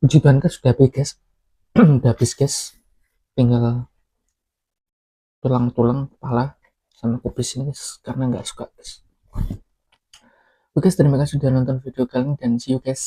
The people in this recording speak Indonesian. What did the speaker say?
Puji Tuhan kan sudah habis guys. Udah habis guys, tinggal tulang-tulang kepala sama kubis ini guys, karena nggak suka guys. Oke guys, terima kasih sudah nonton video kalian dan see you guys.